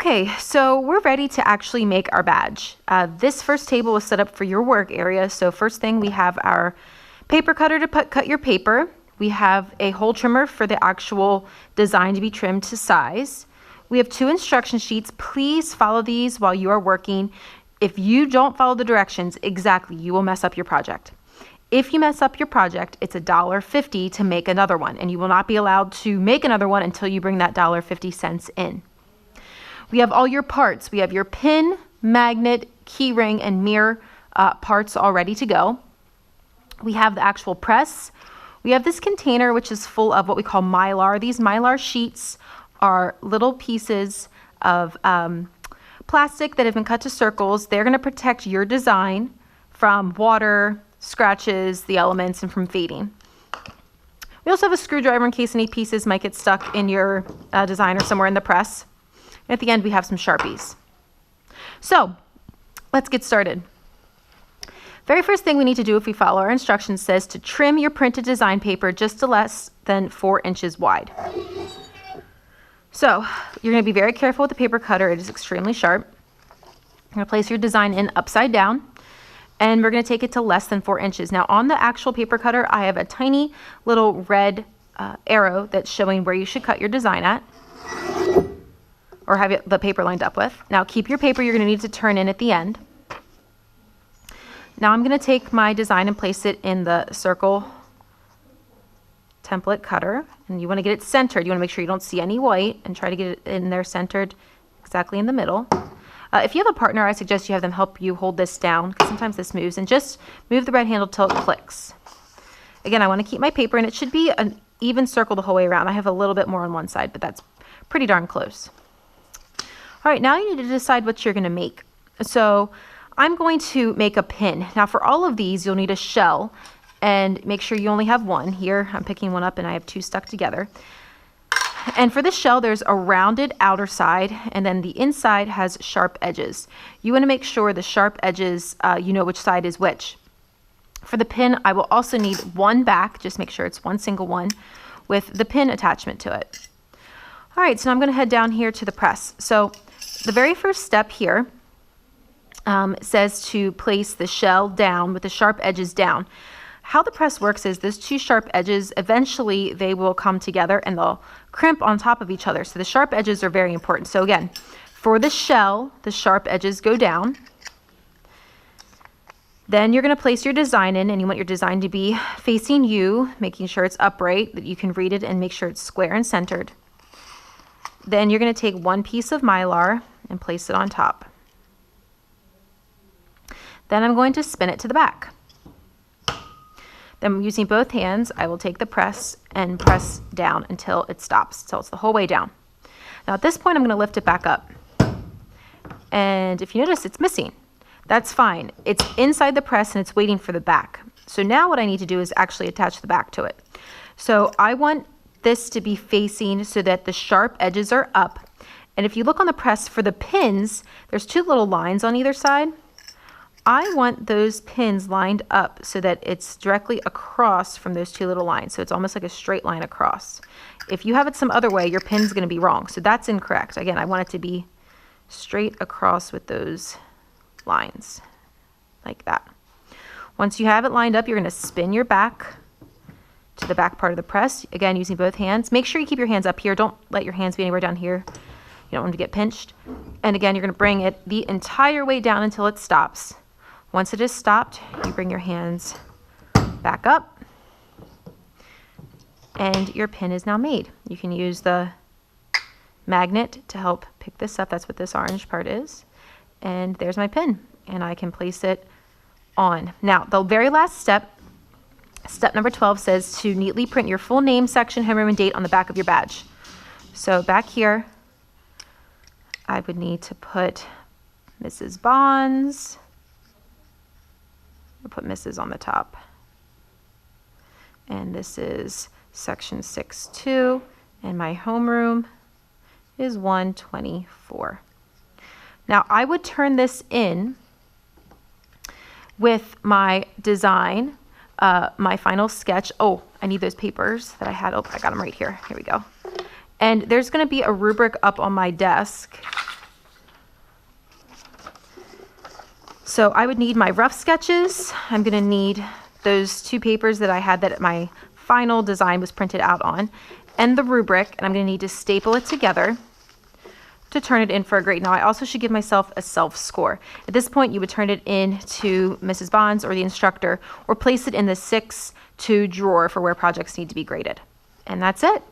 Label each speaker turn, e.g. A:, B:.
A: Okay, so we're ready to actually make our badge. This first table was set up for your work area. So first thing, we have our paper cutter to cut your paper. We have a hole trimmer for the actual design to be trimmed to size. We have 2 instruction sheets. Please follow these while you are working. If you don't follow the directions exactly, you will mess up your project. If you mess up your project, it's $1.50 to make another one, and you will not be allowed to make another one until you bring that $1.50 in. We have all your parts. We have your pin, magnet, key ring, and mirror parts all ready to go. We have the actual press. We have this container, which is full of what we call mylar. These mylar sheets are little pieces of plastic that have been cut to circles. They're going to protect your design from water, scratches, the elements, and from fading. We also have a screwdriver in case any pieces might get stuck in your design or somewhere in the press. At the end, we have some Sharpies. So let's get started. Very first thing we need to do if we follow our instructions says to trim your printed design paper just to less than 4 inches wide. So you're going to be very careful with the paper cutter. It is extremely sharp. You're going to place your design in upside down, and we're going to take it to less than 4 inches. Now on the actual paper cutter, I have a tiny little red arrow that's showing where you should cut your design at, or have the paper lined up with. Now keep your paper you're going to need to turn in at the end. Now I'm going to take my design and place it in the circle template cutter, and you want to get it centered. You want to make sure you don't see any white, and try to get it in there centered exactly in the middle. If you have a partner, I suggest you have them help you hold this down, because sometimes this moves, and just move the red handle till it clicks. Again, I want to keep my paper, and it should be an even circle the whole way around. I have a little bit more on one side, but that's pretty darn close. All right, now you need to decide what you're going to make. So I'm going to make a pin. Now for all of these, you'll need a shell, and make sure you only have one. Here, I'm picking one up and I have 2 stuck together. And for this shell, there's a rounded outer side, and then the inside has sharp edges. You want to make sure the sharp edges, you know which side is which. For the pin, I will also need one back, just make sure it's one single one, with the pin attachment to it. All right, so now I'm going to head down here to the press. So the very first step here says to place the shell down with the sharp edges down. How the press works is those 2 sharp edges, eventually they will come together and they'll crimp on top of each other. So the sharp edges are very important. So again, for the shell, the sharp edges go down. Then you're going to place your design in, and you want your design to be facing you, making sure it's upright, that you can read it, and make sure it's square and centered. Then you're going to take one piece of mylar and place it on top. Then I'm going to spin it to the back. Then using both hands, I will take the press and press down until it stops, so it's the whole way down. Now at this point, I'm going to lift it back up. And if you notice, it's missing. That's fine. It's inside the press and it's waiting for the back. So now what I need to do is actually attach the back to it. So I want this to be facing so that the sharp edges are up. And if you look on the press for the pins, there's 2 little lines on either side. I want those pins lined up so that it's directly across from those 2 little lines. So it's almost like a straight line across. If you have it some other way, your pin's going to be wrong. So that's incorrect. Again, I want it to be straight across with those lines, like that. Once you have it lined up, you're going to spin your back to the back part of the press. Again, using both hands. Make sure you keep your hands up here. Don't let your hands be anywhere down here. You don't want them to get pinched. And again, you're going to bring it the entire way down until it stops. Once it is stopped, you bring your hands back up, and your pin is now made. You can use the magnet to help pick this up. That's what this orange part is. And there's my pin, and I can place it on. Now, the very last step, step number 12, says to neatly print your full name, section, homeroom, and date on the back of your badge. So back here, I would need to put Mrs. Bonds. I'll put Mrs. on the top. And this is section 6-2, and my homeroom is 124. Now I would turn this in with my design, my final sketch. Oh, I need those papers that I had. Oh, I got them right here. Here we go. And there's going to be a rubric up on my desk So I would need my rough sketches. I'm gonna need those 2 papers that I had that my final design was printed out on, and the rubric, and I'm gonna need to staple it together to turn it in for a grade. Now I also should give myself a self-score. At this point, you would turn it in to Mrs. Bonds or the instructor, or place it in the 6-2 drawer for where projects need to be graded. And that's it.